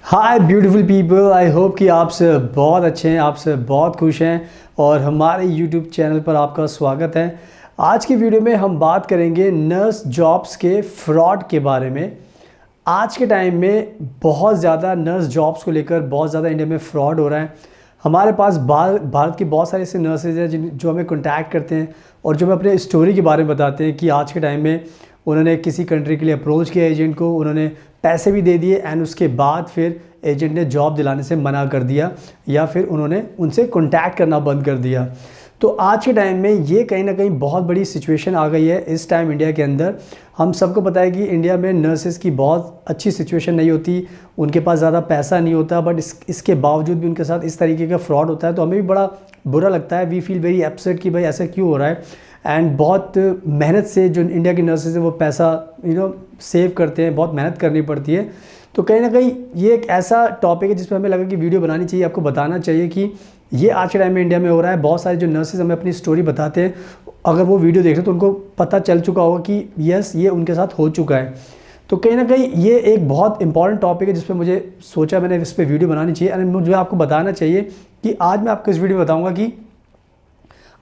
Hi beautiful people, I hope कि आप सब बहुत अच्छे हैं, आप सब बहुत खुश हैं और हमारे यूट्यूब चैनल पर आपका स्वागत है। आज की वीडियो में हम बात करेंगे नर्स जॉब्स के फ्रॉड के बारे में। आज के टाइम में बहुत ज़्यादा नर्स जॉब्स को लेकर बहुत ज़्यादा इंडिया में फ्रॉड हो रहा है। हमारे पास भारत की बहुत सारे ऐसे नर्सेज हैं जो हमें कॉन्टैक्ट करते हैं और जो हमें अपने स्टोरी के बारे में बताते हैं कि आज के टाइम में उन्होंने किसी कंट्री के लिए अप्रोच किया एजेंट को, उन्होंने पैसे भी दे दिए एंड उसके बाद फिर एजेंट ने जॉब दिलाने से मना कर दिया या फिर उन्होंने उनसे कॉन्टैक्ट करना बंद कर दिया। तो आज के टाइम में ये कहीं ना कहीं बहुत बड़ी सिचुएशन आ गई है इस टाइम इंडिया के अंदर। हम सबको पता है कि इंडिया में नर्सेज़ की बहुत अच्छी सिचुएशन नहीं होती, उनके पास ज़्यादा पैसा नहीं होता, बट इसके बावजूद भी उनके साथ इस तरीके का फ्रॉड होता है तो हमें भी बड़ा बुरा लगता है। वी फील वेरी अपसेट कि भाई ऐसा क्यों हो रहा है। एंड बहुत मेहनत से जो इंडिया की नर्सेज है वो पैसा सेव करते हैं, बहुत मेहनत करनी पड़ती है। तो कहीं ना कहीं ये एक ऐसा टॉपिक है जिस पर हमें लगा कि वीडियो बनानी चाहिए, आपको बताना चाहिए कि ये आज के टाइम में इंडिया में हो रहा है। बहुत सारे जो नर्सेज हमें अपनी स्टोरी बताते हैं, अगर वो वीडियो देख रहे तो उनको पता चल चुका होगा कि यस ये उनके साथ हो चुका है। तो कहीं ना कहीं ये एक बहुत इंपॉर्टेंट टॉपिक है जिस पर मुझे सोचा मैंने इस पर वीडियो बनानी चाहिए एंड मुझे आपको बताना चाहिए कि आज मैं आपको इस वीडियो में बताऊँगा कि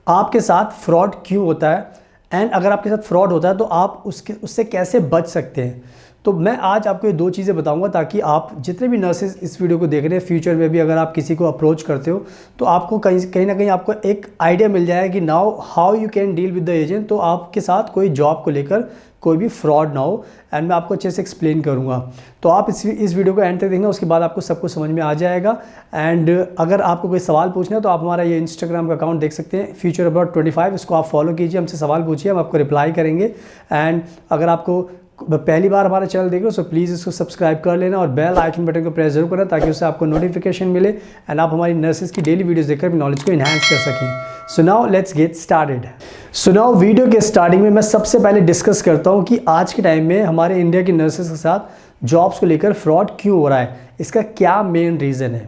आपके साथ फ्रॉड क्यों होता है एंड अगर आपके साथ फ्रॉड होता है तो आप उससे कैसे बच सकते हैं। तो मैं आज आपको ये दो चीज़ें बताऊंगा ताकि आप जितने भी नर्सेज इस वीडियो को देख रहे हैं, फ्यूचर में भी अगर आप किसी को अप्रोच करते हो तो आपको कहीं ना कहीं आपको एक आइडिया मिल जाए कि now how you can deal with the agent, तो आपके साथ कोई जॉब को लेकर कोई भी फ्रॉड ना हो एंड मैं आपको अच्छे से एक्सप्लेन करूंगा। तो आप इस वीडियो को एंड तक देखना, उसके बाद आपको सब कुछ समझ में आ जाएगा। एंड अगर आपको कोई सवाल पूछना है तो आप हमारा ये इंस्टाग्राम का अकाउंट देख सकते हैं, फ्यूचर अबाउट 25, इसको आप फॉलो कीजिए, हमसे सवाल पूछिए, हम आपको रिप्लाई करेंगे। एंड अगर आपको पहली बार हमारा चैनल देख रहे हो सो प्लीज़ इसको सब्सक्राइब कर लेना और बेल आइकन बटन को प्रेस जरूर करना ताकि उससे आपको नोटिफिकेशन मिले एंड आप हमारी नर्सेज की डेली वीडियोस देखकर भी नॉलेज को इन्हांस कर सकें। So now let's get started. So now video के स्टार्टिंग में मैं सबसे पहले डिस्कस करता हूँ कि आज के टाइम में हमारे इंडिया की नर्सेज के साथ जॉब्स को लेकर फ्रॉड क्यों हो रहा है, इसका क्या मेन रीज़न है।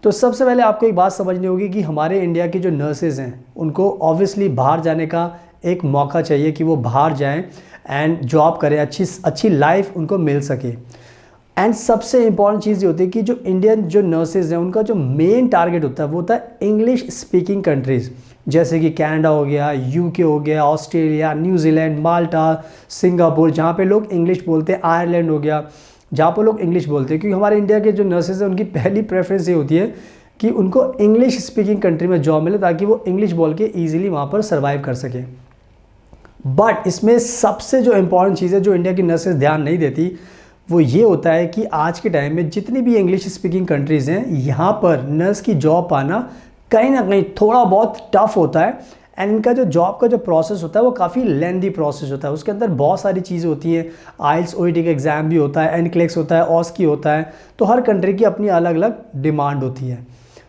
तो सबसे पहले आपको एक बात समझनी होगी कि हमारे इंडिया की जो नर्सेज हैं उनको ऑब्वियसली बाहर जाने का एक मौका चाहिए कि वो बाहर जाएं एंड जॉब करें, अच्छी लाइफ उनको मिल सके। एंड सबसे इंपॉर्टेंट चीज़ ये होती है कि जो इंडियन जो नर्सेज हैं उनका जो मेन टारगेट होता है वो होता है इंग्लिश स्पीकिंग कंट्रीज़, जैसे कि कनाडा हो गया, यूके हो गया, ऑस्ट्रेलिया, न्यूजीलैंड, माल्टा, सिंगापुर, जहाँ पे लोग इंग्लिश बोलते हैं, आयरलैंड हो गया जहाँ पर लोग इंग्लिश बोलते हैं। क्योंकि हमारे इंडिया के जो नर्सेज हैं उनकी पहली प्रेफरेंस ये होती है कि उनको इंग्लिश स्पीकिंग कंट्री में जॉब मिले ताकि वो इंग्लिश बोल के ईजिली वहाँ पर सर्वाइव कर सकें। बट इसमें सबसे जो इम्पॉर्टेंट चीज़ है जो इंडिया की नर्सेज ध्यान नहीं देती वो ये होता है कि आज के टाइम में जितनी भी इंग्लिश स्पीकिंग कंट्रीज़ हैं यहाँ पर नर्स की जॉब पाना कहीं ना कहीं थोड़ा बहुत टफ होता है। एंड इनका जो जॉब का जो प्रोसेस होता है वो काफ़ी लेंदी प्रोसेस होता है, उसके अंदर बहुत सारी चीज़ें होती हैं। आइल्स ओईटी का एग्ज़ाम भी होता है, एनक्लेक्स होता है, ऑस्की होता है, तो हर कंट्री की अपनी अलग अलग डिमांड होती है।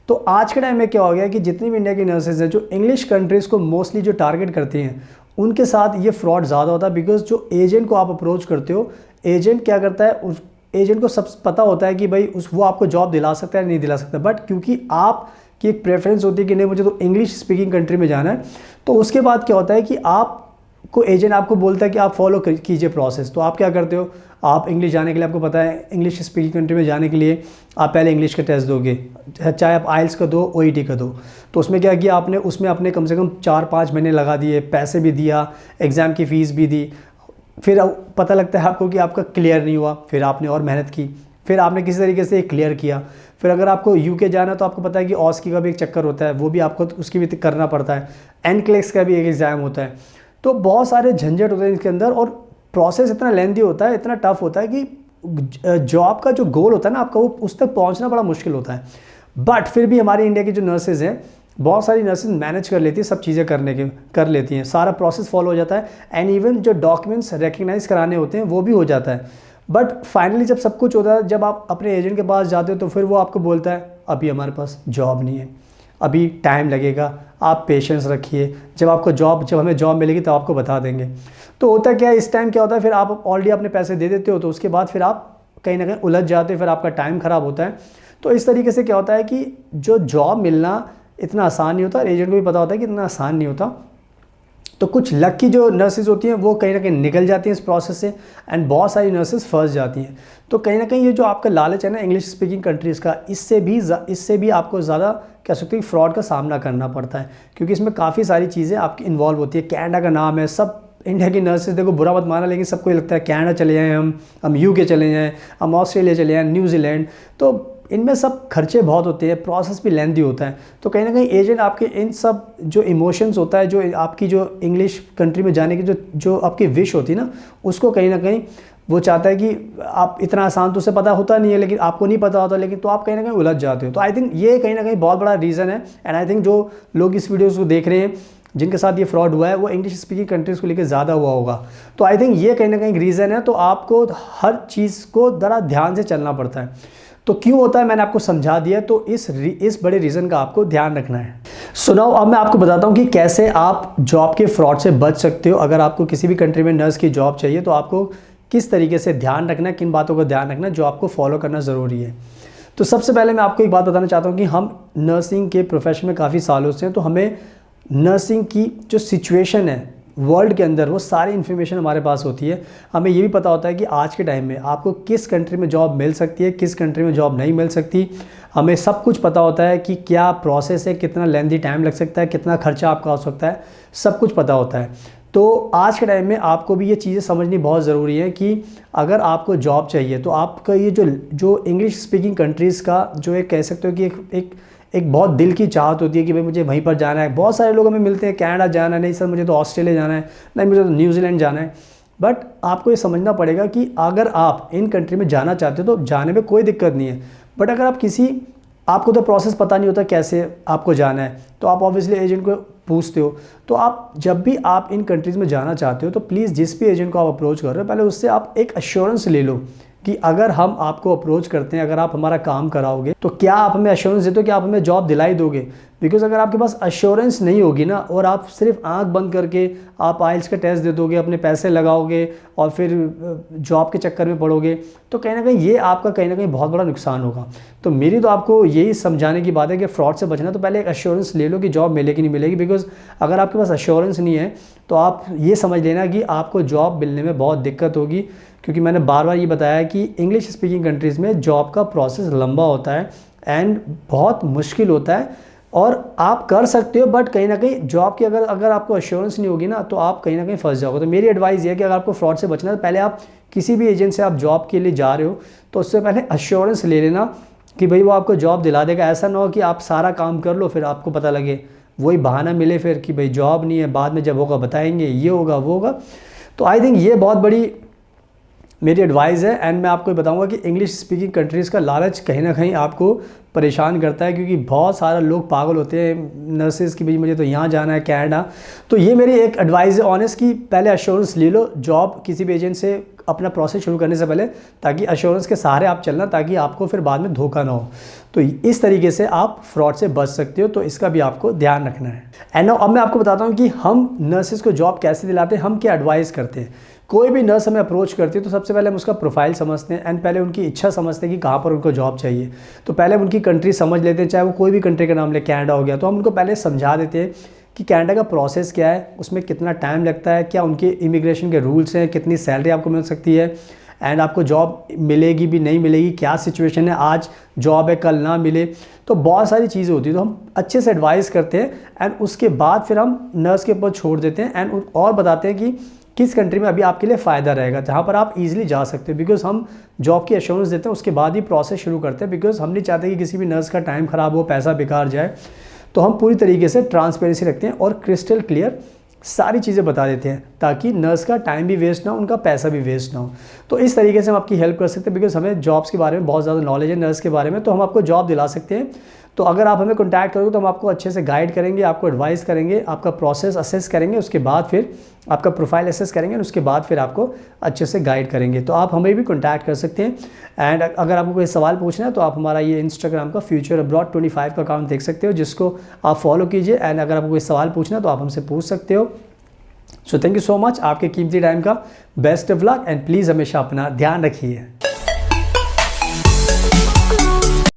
तो आज के टाइम में क्या हो गया कि जितनी भी इंडिया की नर्सेज हैं जो इंग्लिश कंट्रीज़ को मोस्टली जो टारगेट करती हैं उनके साथ ये फ्रॉड ज़्यादा होता है। बिकॉज जो एजेंट को आप अप्रोच करते हो, एजेंट क्या करता है, उस एजेंट को सब पता होता है कि भाई वो आपको जॉब दिला सकता है नहीं दिला सकता, बट क्योंकि आपकी एक प्रेफरेंस होती है कि नहीं मुझे तो इंग्लिश स्पीकिंग कंट्री में जाना है, तो उसके बाद क्या होता है कि आपको एजेंट आपको बोलता है कि आप फॉलो कीजिए प्रोसेस। तो आप क्या करते हो, आप इंग्लिश जाने के लिए आपको पता है इंग्लिश स्पीकिंग कंट्री में जाने के लिए आप पहले इंग्लिश का टेस्ट दोगे, चाहे आप आइल्स का दो, ओईटी का दो। तो उसमें क्या किया आपने, उसमें अपने कम से कम 4-5 महीने लगा दिए, पैसे भी दिया, एग्ज़ाम की फ़ीस भी दी, फिर पता लगता है आपको कि आपका क्लियर नहीं हुआ, फिर आपने और मेहनत की, फिर आपने किसी तरीके से क्लियर किया। फिर अगर आपको यूके जाना है तो आपको पता है कि ऑस्की का भी एक चक्कर होता है, वो भी आपको उसकी भी करना पड़ता है, एनक्लेक्स का भी एक एग्ज़ाम होता है। तो बहुत सारे झंझट होते हैं इसके अंदर और प्रोसेस इतना लेंदी होता है, इतना टफ होता है कि जॉब का जो गोल होता है ना आपका, वो उस तक पहुंचना बड़ा मुश्किल होता है। बट फिर भी हमारे इंडिया की जो नर्सेज हैं, बहुत सारी नर्सेज मैनेज कर लेती है, सब चीज़ें कर लेती हैं, सारा प्रोसेस फॉलो हो जाता है एंड इवन जो डॉक्यूमेंट्स रिकग्नाइज कराने होते हैं वो भी हो जाता है। बट फाइनली जब सब कुछ होता है, जब आप अपने एजेंट के पास जाते हो तो फिर वो आपको बोलता है अभी हमारे पास जॉब नहीं है, अभी टाइम लगेगा, आप पेशेंस रखिए, जब हमें जॉब मिलेगी तो आपको बता देंगे। तो होता क्या है, इस टाइम क्या होता है, फिर आप ऑलरेडी अपने पैसे दे देते हो तो उसके बाद फिर आप कहीं ना कहीं उलझ जाते हो, फिर आपका टाइम ख़राब होता है। तो इस तरीके से क्या होता है कि जो जॉब मिलना इतना आसान नहीं होता और एजेंट को भी पता होता है कि इतना आसान नहीं होता। तो कुछ लक की जो नर्सेज होती हैं वो कहीं ना कहीं निकल जाती हैं इस प्रोसेस से, एंड बहुत सारी नर्सेज फंस जाती हैं। तो कहीं ना कहीं ये जो आपका लालच है ना इंग्लिश स्पीकिंग कंट्रीज़ का, इससे भी आपको ज़्यादा कह सकते हैं फ्रॉड का सामना करना पड़ता है, क्योंकि इसमें काफ़ी सारी चीज़ें आपकी इन्वॉल्व होती है। कनाडा का नाम है, सब इंडिया की नर्सेज, देखो बुरा मत माना, लेकिन सबको ये लगता है कनाडा चले जाएँ हम यूके चले जाएँ, हम ऑस्ट्रेलिया चले जाएँ, न्यूजीलैंड, तो इनमें सब खर्चे बहुत होते हैं, प्रोसेस भी लेंथी होता है। तो कहीं ना कहीं एजेंट आपके इन सब जो इमोशंस होता है, जो आपकी जो इंग्लिश कंट्री में जाने की जो आपकी विश होती है ना, उसको कहीं ना कहीं वो चाहता है कि आप इतना आसान तो उसे पता होता नहीं है, लेकिन आपको नहीं पता होता, लेकिन तो आप कहीं ना कहीं उलझ जाते हो। तो आई थिंक ये कहीं ना कहीं बहुत बड़ा रीज़न है। एंड आई थिंक जो लोग इस वीडियोज़ को देख रहे हैं जिनके साथ ये फ्रॉड हुआ है वो इंग्लिश स्पीकिंग कंट्रीज़ को लेकर ज़्यादा हुआ होगा। तो आई थिंक ये कहीं ना कहीं रीज़न है। तो आपको हर चीज़ को ज़रा ध्यान से चलना पड़ता है। तो क्यों होता है मैंने आपको समझा दिया, तो इस बड़े रीज़न का आपको ध्यान रखना है। सुनाओ, अब मैं आपको बताता हूँ कि कैसे आप जॉब के फ्रॉड से बच सकते हो। अगर आपको किसी भी कंट्री में नर्स की जॉब चाहिए तो आपको किस तरीके से ध्यान रखना है, किन बातों का ध्यान रखना है जो आपको फॉलो करना ज़रूरी है। तो सबसे पहले मैं आपको एक बात बताना चाहता हूँ कि हम नर्सिंग के प्रोफेशन में काफ़ी सालों से हैं, तो हमें नर्सिंग की जो सिचुएशन है वर्ल्ड के अंदर वो सारी इन्फॉर्मेशन हमारे पास होती है। हमें ये भी पता होता है कि आज के टाइम में आपको किस कंट्री में जॉब मिल सकती है, किस कंट्री में जॉब नहीं मिल सकती। हमें सब कुछ पता होता है कि क्या प्रोसेस है, कितना लेंथी टाइम लग सकता है, कितना खर्चा आपका हो सकता है, सब कुछ पता होता है। तो आज के टाइम में आपको भी ये चीज़ें समझनी बहुत ज़रूरी है कि अगर आपको जॉब चाहिए तो आपका ये जो इंग्लिश स्पीकिंग कंट्रीज़ का जो एक कह सकते हो कि एक बहुत दिल की चाहत होती है कि भाई मुझे वहीं पर जाना है। बहुत सारे लोग हमें मिलते हैं, कनाडा जाना है, नहीं सर मुझे तो ऑस्ट्रेलिया जाना है, नहीं मुझे तो न्यूजीलैंड जाना है। बट आपको ये समझना पड़ेगा कि अगर आप इन कंट्री में जाना चाहते हो तो जाने में कोई दिक्कत नहीं है। बट अगर आपको तो प्रोसेस पता नहीं होता कैसे आपको जाना है, तो आप ऑब्वियसली एजेंट को पूछते हो। तो आप जब भी आप इन कंट्रीज़ में जाना चाहते हो तो प्लीज़ जिस भी एजेंट को आप अप्रोच कर रहे हो पहले उससे आप एक एश्योरेंस ले लो कि अगर हम आपको अप्रोच करते हैं, अगर आप हमारा काम कराओगे तो क्या आप हमें एश्योरेंस देते हो कि आप हमें जॉब दिलाई दोगे। बिकॉज अगर आपके पास एश्योरेंस नहीं होगी ना और आप सिर्फ आंख बंद करके आप आइल्स का टेस्ट दे दोगे, अपने पैसे लगाओगे और फिर जॉब के चक्कर में पड़ोगे, तो कहीं ना कहीं ये आपका कहीं ना कहीं बहुत बड़ा नुकसान होगा। तो मेरी तो आपको यही समझाने की बात है कि फ्रॉड से बचना तो पहले एक एश्योरेंस ले लो कि जॉब मिलेगी नहीं मिलेगी। बिकॉज अगर आपके पास एश्योरेंस नहीं है तो आप ये समझ लेना कि आपको जॉब मिलने में बहुत दिक्कत होगी, क्योंकि मैंने बार बार ये बताया कि इंग्लिश स्पीकिंग कंट्रीज़ में जॉब का प्रोसेस लंबा होता है एंड बहुत मुश्किल होता है। और आप कर सकते हो बट कहीं ना कहीं जॉब की अगर आपको एश्योरेंस नहीं होगी ना तो आप कहीं ना कहीं फंस जाओगे। तो मेरी एडवाइस ये है कि अगर आपको फ्रॉड से बचना है तो पहले आप किसी भी एजेंट से आप जॉब के लिए जा रहे हो तो उससे पहले एश्योरेंस ले लेना कि भाई वो आपको जॉब दिला देगा। ऐसा ना हो कि आप सारा काम कर लो फिर आपको पता लगे वही बहाना मिले फिर कि भाई जॉब नहीं है, बाद में जब होगा बताएंगे, ये होगा वो होगा। तो आई थिंक ये बहुत बड़ी मेरी एडवाइस है। एंड मैं आपको बताऊंगा कि इंग्लिश स्पीकिंग कंट्रीज़ का लालच कहीं ना कहीं आपको परेशान करता है, क्योंकि बहुत सारे लोग पागल होते हैं नर्सेज की, भाई मुझे तो यहाँ जाना है कनाडा। तो ये मेरी एक एडवाइस है ऑनेस्ट कि पहले एश्योरेंस ले लो जॉब किसी भी एजेंट से अपना प्रोसेस शुरू करने से पहले, ताकि एश्योरेंस के सहारे आप चलना, ताकि आपको फिर बाद में धोखा ना हो। तो इस तरीके से आप फ्रॉड से बच सकते हो, तो इसका भी आपको ध्यान रखना है। एंड अब मैं आपको बताता हूँ कि हम नर्सेज को जॉब कैसे दिलाते हैं, हम क्या एडवाइस करते हैं। कोई भी नर्स हमें अप्रोच करती है तो सबसे पहले हम उसका प्रोफाइल समझते हैं एंड पहले उनकी इच्छा समझते हैं कि कहाँ पर उनको जॉब चाहिए। तो पहले हम उनकी कंट्री समझ लेते हैं, चाहे वो कोई भी कंट्री का नाम ले, कनाडा हो गया, तो हम उनको पहले समझा देते हैं कि कनाडा का प्रोसेस क्या है, उसमें कितना टाइम लगता है, क्या उनके इमिग्रेशन के रूल्स हैं, कितनी सैलरी आपको मिल सकती है, एंड आपको जॉब मिलेगी भी नहीं मिलेगी, क्या सिचुएशन है, आज जॉब है कल ना मिले। तो बहुत सारी चीज़ें होती है, तो हम अच्छे से एडवाइस करते हैं एंड उसके बाद फिर हम नर्स के ऊपर छोड़ देते हैं एंड और बताते हैं कि किस कंट्री में अभी आपके लिए फ़ायदा रहेगा, जहाँ पर आप इजीली जा सकते हो। बिकॉज हम जॉब की एश्योरेंस देते हैं, उसके बाद ही प्रोसेस शुरू करते हैं, बिकॉज हम नहीं चाहते कि किसी भी नर्स का टाइम ख़राब हो, पैसा बेकार जाए। तो हम पूरी तरीके से ट्रांसपेरेंसी रखते हैं और क्रिस्टल क्लियर सारी चीज़ें बता देते हैं, ताकि नर्स का टाइम भी वेस्ट ना हो, उनका पैसा भी वेस्ट ना हो। तो इस तरीके से हम आपकी हेल्प कर सकते हैं, बिकॉज हमें जॉब्स के बारे में बहुत ज़्यादा नॉलेज है, नर्स के बारे में, तो हम आपको जॉब दिला सकते हैं। तो अगर आप हमें कॉन्टैक्ट करोगे तो हम आपको अच्छे से गाइड करेंगे, आपको एडवाइस करेंगे, आपका प्रोसेस असेस करेंगे, उसके बाद फिर आपका प्रोफाइल असेस करेंगे और उसके बाद फिर आपको अच्छे से गाइड करेंगे। तो आप हमें भी कॉन्टैक्ट कर सकते हैं। एंड अगर आपको कोई सवाल पूछना है तो आप हमारा ये इंस्टाग्राम का फ्यूचर अब्रॉड 25 का अकाउंट देख सकते हो, जिसको आप फॉलो कीजिए। एंड अगर आपको कोई सवाल पूछना है तो आप हमसे पूछ सकते हो। So thank you so much, आपके कीमती टाइम का best of luck and please हमेशा अपना ध्यान रखिए।